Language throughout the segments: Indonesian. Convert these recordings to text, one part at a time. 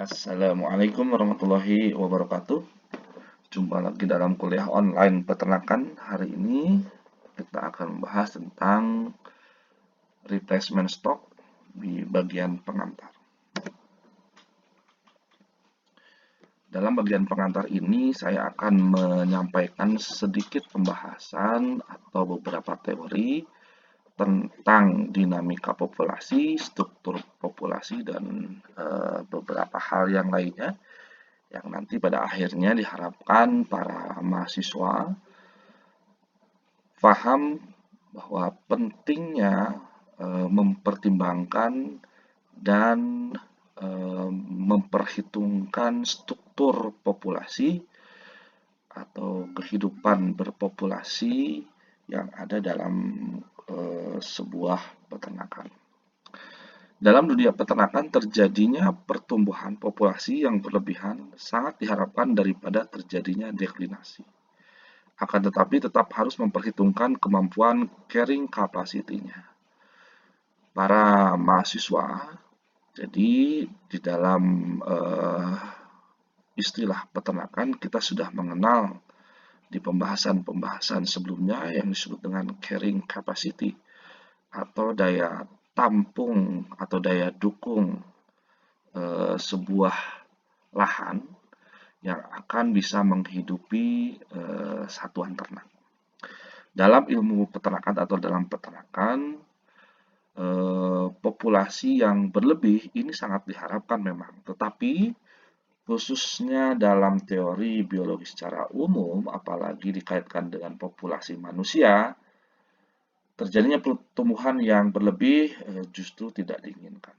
Assalamualaikum warahmatullahi wabarakatuh. Jumpa lagi dalam kuliah online peternakan. Hari ini kita akan membahas tentang replacement stock di bagian pengantar. Dalam bagian pengantar ini saya akan menyampaikan sedikit pembahasan atau beberapa teori tentang dinamika populasi, struktur populasi, dan beberapa hal yang lainnya yang nanti pada akhirnya diharapkan para mahasiswa paham bahwa pentingnya mempertimbangkan dan memperhitungkan struktur populasi atau kehidupan berpopulasi yang ada dalam sebuah peternakan. Dalam dunia peternakan terjadinya pertumbuhan populasi yang berlebihan sangat diharapkan daripada terjadinya deklinasi. Akan tetapi tetap harus memperhitungkan kemampuan carrying capacity-nya. Para mahasiswa, jadi di dalam istilah peternakan kita sudah mengenal di pembahasan-pembahasan sebelumnya yang disebut dengan carrying capacity atau daya tampung atau daya dukung sebuah lahan yang akan bisa menghidupi satuan ternak. Dalam ilmu peternakan atau dalam peternakan, populasi yang berlebih ini sangat diharapkan memang, tetapi khususnya dalam teori biologi secara umum, apalagi dikaitkan dengan populasi manusia, terjadinya pertumbuhan yang berlebih justru tidak diinginkan.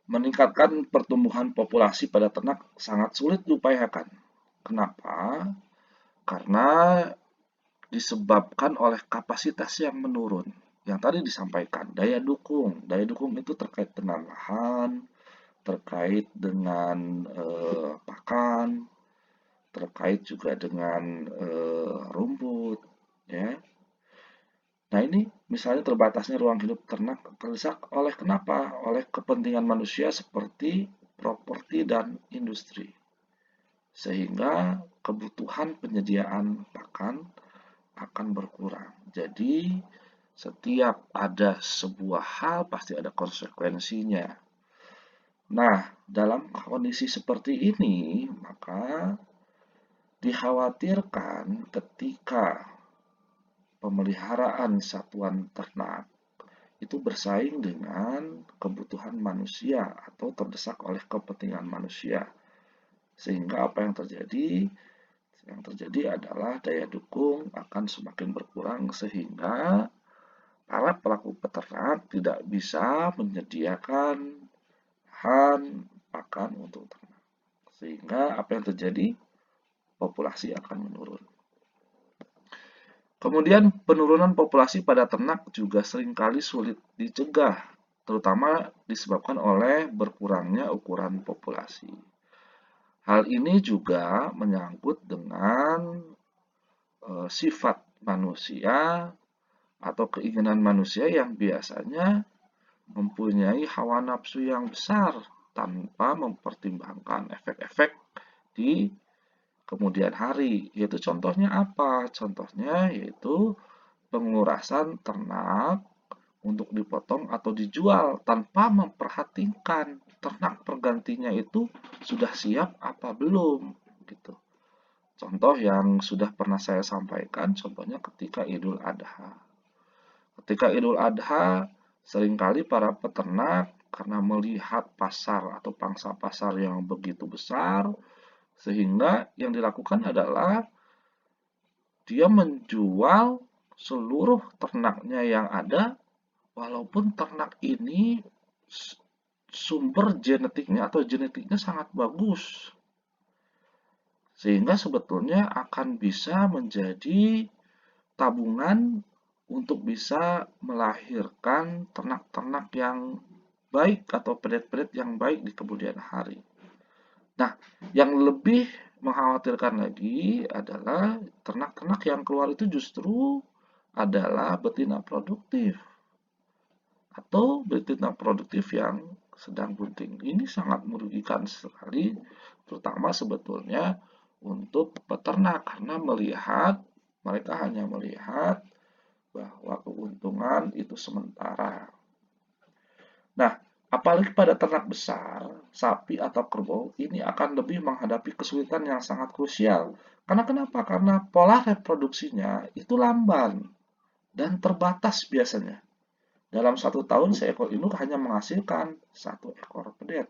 Meningkatkan pertumbuhan populasi pada ternak sangat sulit diupayakan. Kenapa? Karena disebabkan oleh kapasitas yang menurun. Yang tadi disampaikan, daya dukung. Daya dukung itu terkait dengan lahan, terkait dengan pakan, terkait juga dengan rumput, ya. Nah, ini misalnya terbatasnya ruang hidup ternak terdesak oleh kenapa? Oleh kepentingan manusia seperti properti dan industri. Sehingga kebutuhan penyediaan pakan akan berkurang. Jadi, setiap ada sebuah hal pasti ada konsekuensinya. Nah, dalam kondisi seperti ini, maka dikhawatirkan ketika pemeliharaan satuan ternak itu bersaing dengan kebutuhan manusia atau terdesak oleh kepentingan manusia. Sehingga apa yang terjadi? Yang terjadi adalah daya dukung akan semakin berkurang sehingga para pelaku peternak tidak bisa menyediakan bahan pakan untuk ternak. Sehingga apa yang terjadi? Populasi akan menurun. Kemudian penurunan populasi pada ternak juga seringkali sulit dicegah, terutama disebabkan oleh berkurangnya ukuran populasi. Hal ini juga menyangkut dengan sifat manusia atau keinginan manusia yang biasanya mempunyai hawa nafsu yang besar tanpa mempertimbangkan efek-efek di kemudian hari. Yaitu contohnya apa? Contohnya yaitu pengurasan ternak untuk dipotong atau dijual tanpa memperhatikan ternak pergantinya itu sudah siap apa belum gitu. Contoh yang sudah pernah saya sampaikan, contohnya ketika Idul Adha. Ketika Idul Adha, seringkali para peternak karena melihat pasar atau pangsa pasar yang begitu besar, sehingga yang dilakukan adalah dia menjual seluruh ternaknya yang ada, walaupun ternak ini sumber genetiknya atau genetiknya sangat bagus. Sehingga sebetulnya akan bisa menjadi tabungan untuk bisa melahirkan ternak-ternak yang baik atau pedet-pedet yang baik di kemudian hari. Nah, yang lebih mengkhawatirkan lagi adalah ternak-ternak yang keluar itu justru adalah betina produktif atau betina produktif yang sedang bunting. Ini sangat merugikan sekali, terutama sebetulnya untuk peternak karena mereka hanya melihat bahwa keuntungan itu sementara. Nah, apalagi pada ternak besar, sapi atau kerbau, ini akan lebih menghadapi kesulitan yang sangat krusial. Karena kenapa? Karena pola reproduksinya itu lamban dan terbatas biasanya. Dalam 1 tahun, seekor induk hanya menghasilkan 1 ekor pedet.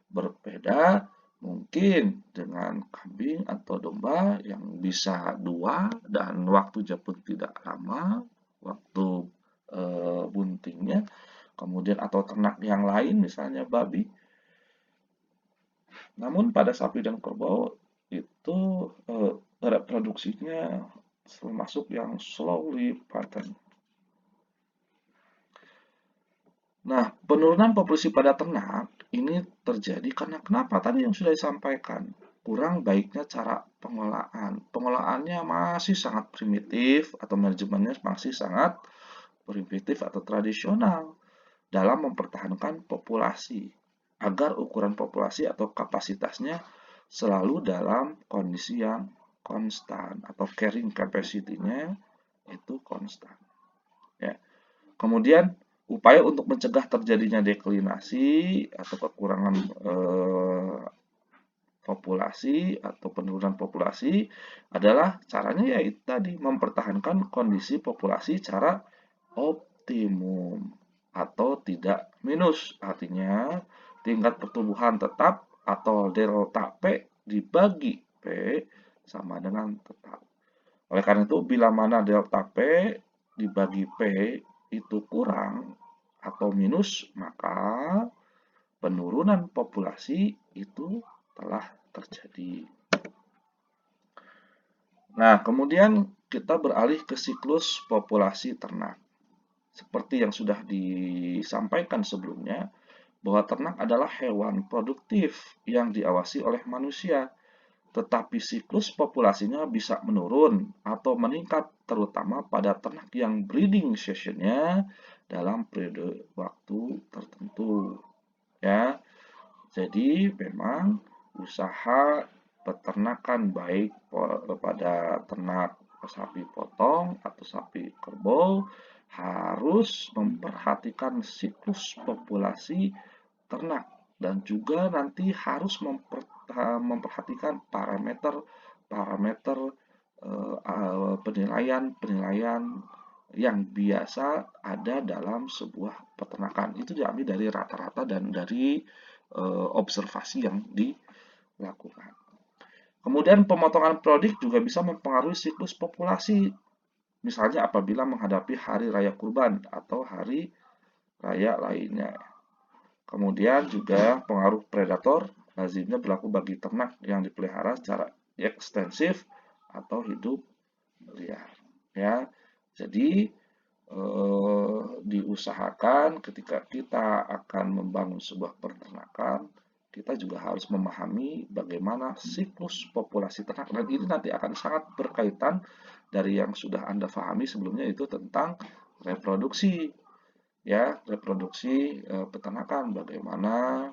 Berbeda mungkin dengan kambing atau domba yang bisa 2 dan waktunya pun tidak lama, waktu buntingnya, kemudian atau ternak yang lain misalnya babi. Namun pada sapi dan kerbau itu reproduksinya termasuk yang slowly pattern. Nah, penurunan populasi pada ternak ini terjadi karena kenapa? Tadi yang sudah disampaikan, kurang baiknya cara pengolahan. Pengolahannya masih sangat primitif atau manajemennya masih sangat primitif atau tradisional dalam mempertahankan populasi agar ukuran populasi atau kapasitasnya selalu dalam kondisi yang konstan atau carrying capacity-nya itu konstan. Ya. Kemudian upaya untuk mencegah terjadinya deklinasi atau kekurangan populasi atau penurunan populasi adalah caranya yaitu tadi mempertahankan kondisi populasi secara optimum atau tidak minus, artinya tingkat pertumbuhan tetap atau delta P dibagi P sama dengan tetap. Oleh karena itu, bila mana delta P dibagi P itu kurang atau minus, maka penurunan populasi itu telah terjadi. Nah, kemudian kita beralih ke siklus populasi ternak. Seperti yang sudah disampaikan sebelumnya, bahwa ternak adalah hewan produktif yang diawasi oleh manusia, tetapi siklus populasinya bisa menurun atau meningkat terutama pada ternak yang breeding seasonnya dalam periode waktu tertentu. Ya, jadi memang usaha peternakan baik pada ternak sapi potong atau sapi kerbau harus memperhatikan siklus populasi ternak dan juga nanti harus memperhatikan parameter penilaian yang biasa ada dalam sebuah peternakan. Itu diambil dari rata-rata dan dari observasi yang dilakukan. Kemudian pemotongan prodik juga bisa mempengaruhi siklus populasi. Misalnya apabila menghadapi hari raya kurban atau hari raya lainnya. Kemudian juga pengaruh predator lazimnya berlaku bagi ternak yang dipelihara secara ekstensif atau hidup liar. Ya, jadi diusahakan ketika kita akan membangun sebuah peternakan, kita juga harus memahami bagaimana siklus populasi ternak dan ini nanti akan sangat berkaitan dari yang sudah Anda pahami sebelumnya itu tentang reproduksi. Ya, reproduksi peternakan bagaimana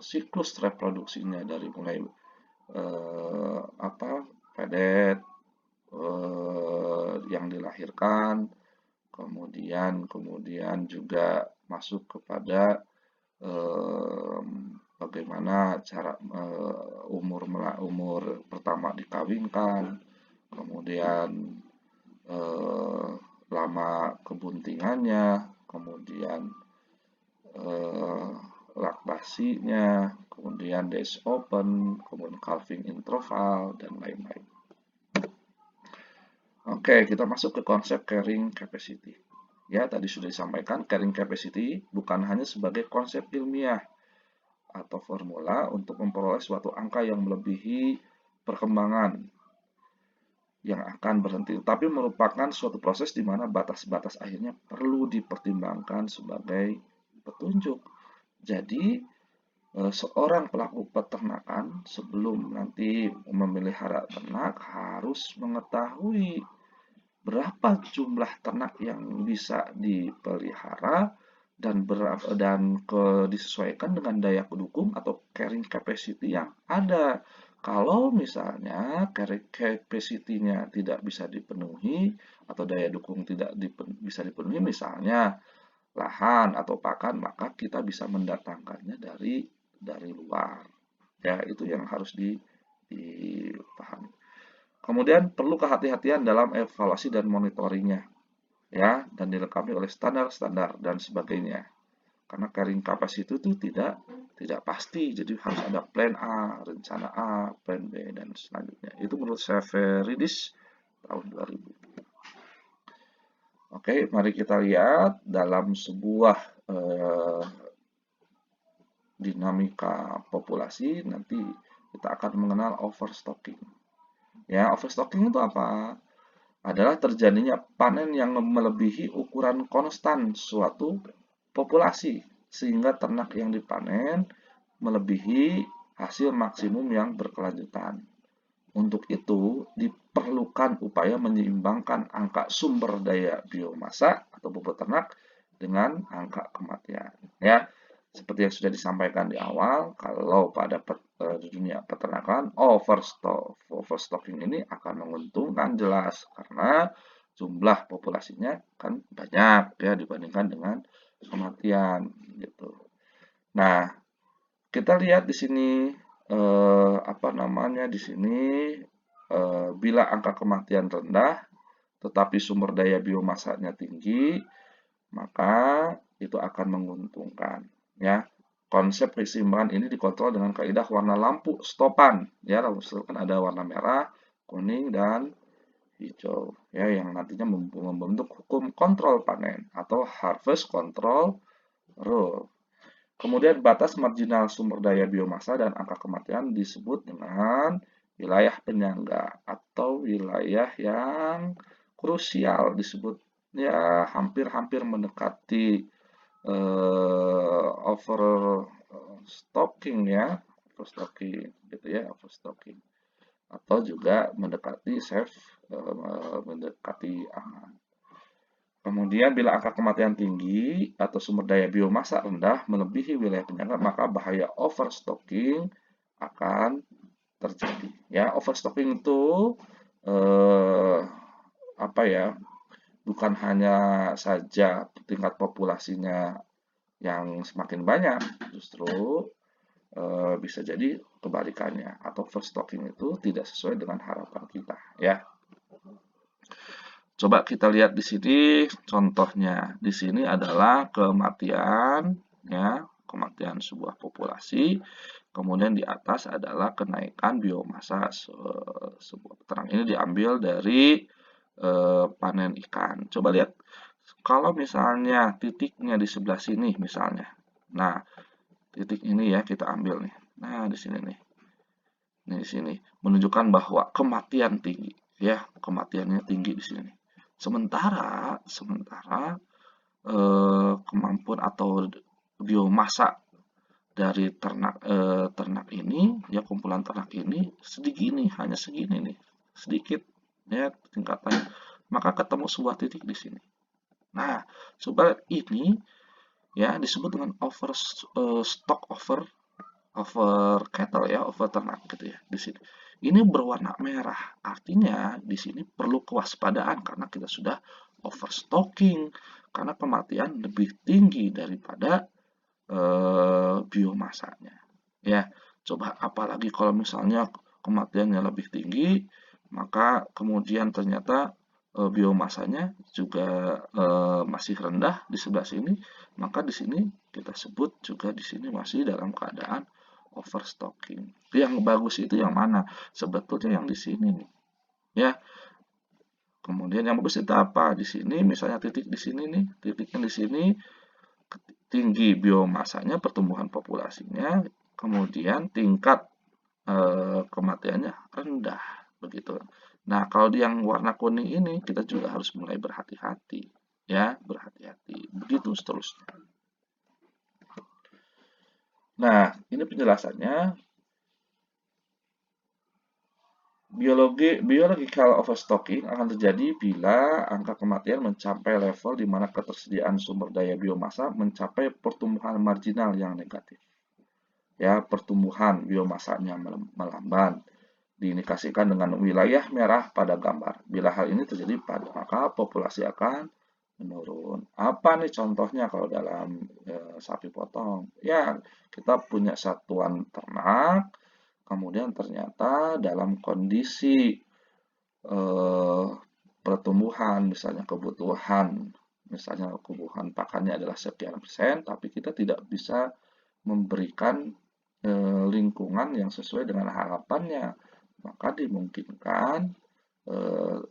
siklus reproduksinya dari mulai pedet yang dilahirkan, kemudian juga masuk kepada bagaimana cara umur pertama dikawinkan, kemudian lama kebuntingannya, kemudian laktasinya, kemudian days open, kemudian calving interval, dan lain-lain. Oke, kita masuk ke konsep carrying capacity. Ya, tadi sudah disampaikan, carrying capacity bukan hanya sebagai konsep ilmiah atau formula untuk memperoleh suatu angka yang melebihi perkembangan yang akan berhenti, tapi merupakan suatu proses di mana batas-batas akhirnya perlu dipertimbangkan sebagai petunjuk. Jadi, seorang pelaku peternakan sebelum nanti memelihara ternak harus mengetahui berapa jumlah ternak yang bisa dipelihara disesuaikan dengan daya dukung atau carrying capacity yang ada. Kalau misalnya carrying capacity-nya tidak bisa dipenuhi atau daya dukung tidak bisa dipenuhi, misalnya lahan atau pakan, maka kita bisa mendatangkannya dari luar. Ya, itu yang harus dipahami. Kemudian perlu kehati-hatian dalam evaluasi dan monitoringnya, ya, dan dilengkapi oleh standar-standar dan sebagainya. Karena carrying capacity itu tidak pasti, jadi harus ada plan A, rencana A, plan B, dan selanjutnya. Itu menurut Severidis tahun 2000. Oke, mari kita lihat dalam sebuah dinamika populasi, nanti kita akan mengenal overstocking. Ya, overstocking itu apa? Adalah terjadinya panen yang melebihi ukuran konstan suatu populasi, sehingga ternak yang dipanen melebihi hasil maksimum yang berkelanjutan. Untuk itu, diperlukan upaya menyeimbangkan angka sumber daya biomasa atau bobot ternak dengan angka kematian. Ya, seperti yang sudah disampaikan di awal, kalau pada di dunia peternakan, overstocking ini akan menguntungkan jelas karena jumlah populasinya kan banyak ya dibandingkan dengan kematian gitu. Nah, kita lihat di sini apa namanya di sini bila angka kematian rendah tetapi sumber daya biomasanya tinggi, maka itu akan menguntungkan ya. Konsep keseimbangan ini dikontrol dengan kaidah warna lampu stopan ya, kan ada warna merah, kuning dan hijau ya yang nantinya membentuk hukum kontrol panen atau harvest control rule. Kemudian batas marginal sumber daya biomasa dan angka kematian disebut dengan wilayah penyangga atau wilayah yang krusial, disebut ya hampir-hampir mendekati overstocking ya, overstocking gitu ya, overstocking atau juga mendekati safe, mendekati aman. Kemudian bila angka kematian tinggi atau sumber daya biomasa rendah melebihi wilayah penyangga, maka bahaya overstocking akan terjadi. Ya, overstocking itu eh, apa ya? Bukan hanya saja tingkat populasinya yang semakin banyak, justru bisa jadi kebalikannya atau overstocking itu tidak sesuai dengan harapan kita, ya. Coba kita lihat di sini contohnya. Di sini adalah kematian ya, kematian sebuah populasi. Kemudian di atas adalah kenaikan biomasa sebuah peternak. Ini diambil dari panen ikan. Coba lihat kalau misalnya titiknya di sebelah sini misalnya. Nah, titik ini ya kita ambil nih. Nah, di sini nih. Ini di sini menunjukkan bahwa kematian tinggi ya, kematiannya tinggi di sini. Sementara kemampuan atau biomasa dari ternak ini ya kumpulan ternak ini segini, hanya segini nih, sedikit ya tingkatan. Maka ketemu sebuah titik di sini. Nah, coba ini ya disebut dengan stock over cattle ya, over ternak gitu ya di sini. Ini berwarna merah, artinya di sini perlu kewaspadaan karena kita sudah overstocking karena kematian lebih tinggi daripada biomasanya. Ya, coba apalagi kalau misalnya kematiannya lebih tinggi, maka kemudian ternyata biomasanya juga masih rendah di sebelah sini, maka di sini kita sebut juga di sini masih dalam keadaan overstocking. Yang bagus itu yang mana? Sebetulnya yang di sini nih. Ya. Kemudian yang bagus itu apa? Di sini misalnya titik di sini nih, titiknya di sini tinggi biomasanya, pertumbuhan populasinya, kemudian tingkat kematiannya rendah begitu. Nah, kalau yang warna kuning ini kita juga harus mulai berhati-hati ya, berhati-hati. Begitu seterusnya. Nah, ini penjelasannya Biological overstocking akan terjadi bila angka kematian mencapai level di mana ketersediaan sumber daya biomasa mencapai pertumbuhan marginal yang negatif. Ya, pertumbuhan biomasanya melambat, diindikasikan dengan wilayah merah pada gambar. Bila hal ini terjadi, maka populasi akan menurun. Apa nih contohnya kalau dalam sapi potong? Ya, kita punya satuan ternak, kemudian ternyata dalam kondisi eh, pertumbuhan, misalnya kebutuhan, misalnya kebutuhan pakannya adalah sekian persen, tapi kita tidak bisa memberikan lingkungan yang sesuai dengan harapannya, maka dimungkinkan eh,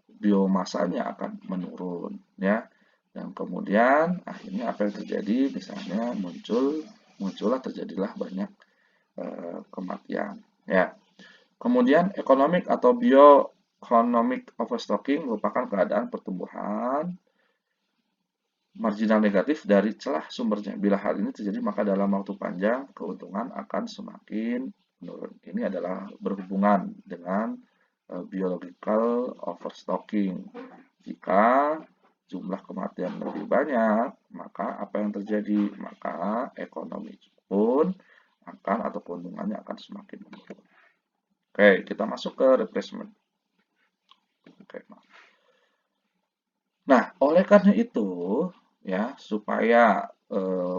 biomasanya akan menurun, ya. Dan kemudian akhirnya apa yang terjadi? Misalnya muncullah terjadilah banyak kematian, ya. Kemudian economic atau bioeconomic overstocking merupakan keadaan pertumbuhan marginal negatif dari celah sumbernya. Bila hal ini terjadi, maka dalam waktu panjang keuntungan akan semakin menurun. Ini adalah berhubungan dengan biological overstocking. Jika jumlah kematian lebih banyak, maka apa yang terjadi? Maka ekonomi pun akan atau keuntungannya akan semakin menurun. Oke, kita masuk ke replacement. Oke, nah, oleh karena itu, ya, supaya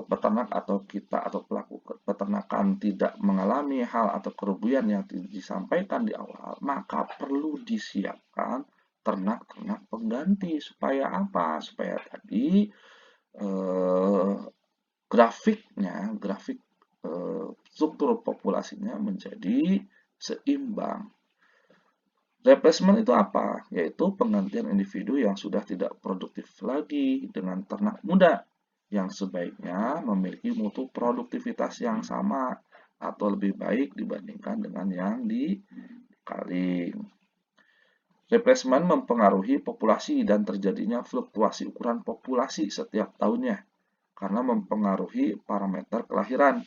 peternak atau kita atau pelaku peternakan tidak mengalami hal atau kerugian yang disampaikan di awal, maka perlu disiapkan ternak-ternak pengganti. Supaya apa? Supaya tadi eh, grafik struktur populasinya menjadi seimbang. Replacement itu apa? Yaitu penggantian individu yang sudah tidak produktif lagi dengan ternak muda yang sebaiknya memiliki mutu produktivitas yang sama atau lebih baik dibandingkan dengan yang dikaling. Replacement mempengaruhi populasi dan terjadinya fluktuasi ukuran populasi setiap tahunnya karena mempengaruhi parameter kelahiran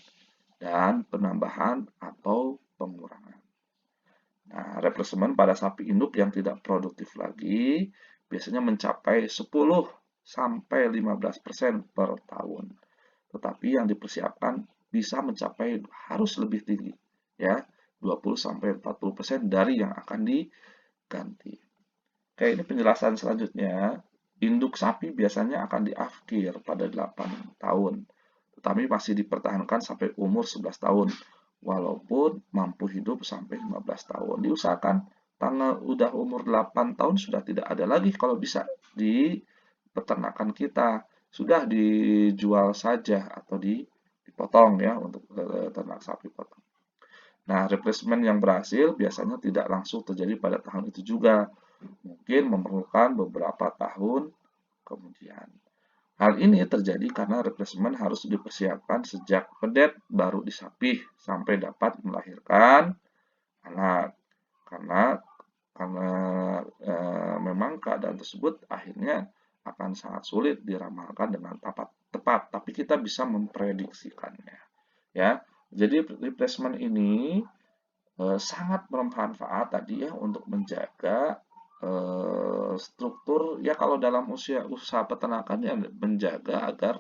dan penambahan atau pengurangan. Nah, replacement pada sapi induk yang tidak produktif lagi biasanya mencapai 10 sampai 15% per tahun. Tetapi yang dipersiapkan bisa mencapai harus lebih tinggi, ya, 20 sampai 40% dari yang akan diganti. Oke, ini penjelasan selanjutnya. Induk sapi biasanya akan diakhir pada 8 tahun, tetapi masih dipertahankan sampai umur 11 tahun walaupun mampu hidup sampai 15 tahun. Diusahakan tanggal udah umur 8 tahun sudah tidak ada lagi kalau bisa di peternakan kita. Sudah dijual saja atau dipotong ya untuk ternak sapi potong. Nah, replacement yang berhasil biasanya tidak langsung terjadi pada tahun itu juga. Mungkin memerlukan beberapa tahun kemudian. Hal ini terjadi karena replacement harus dipersiapkan sejak pedet baru disapih sampai dapat melahirkan anak. Karena memang keadaan tersebut akhirnya akan sangat sulit diramalkan dengan tepat, tapi kita bisa memprediksikannya. Ya, jadi replacement ini sangat bermanfaat tadi ya untuk menjaga struktur ya kalau dalam usaha peternakan ya menjaga agar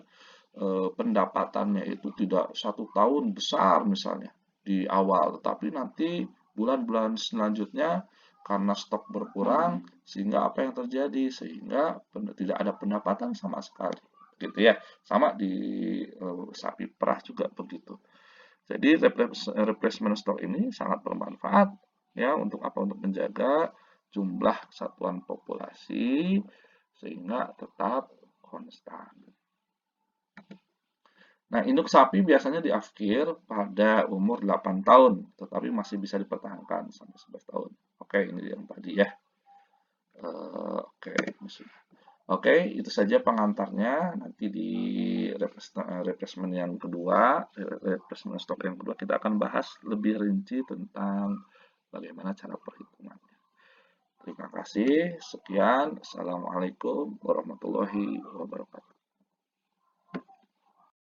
pendapatannya itu tidak 1 tahun besar misalnya di awal, tetapi nanti bulan-bulan selanjutnya karena stok berkurang sehingga apa yang terjadi sehingga tidak ada pendapatan sama sekali gitu ya, sama di sapi perah juga begitu. Jadi replacement stock ini sangat bermanfaat ya untuk apa? Untuk menjaga jumlah satuan populasi sehingga tetap konstan. Nah, induk sapi biasanya diakhir pada umur 8 tahun, tetapi masih bisa dipertahankan sampai 11 tahun. Oke, ini yang tadi ya. Oke, Oke, itu saja pengantarnya. Nanti di replacement yang kedua, replacement stock yang kedua, kita akan bahas lebih rinci tentang bagaimana cara perhitungannya. Terima kasih. Sekian. Assalamualaikum warahmatullahi wabarakatuh.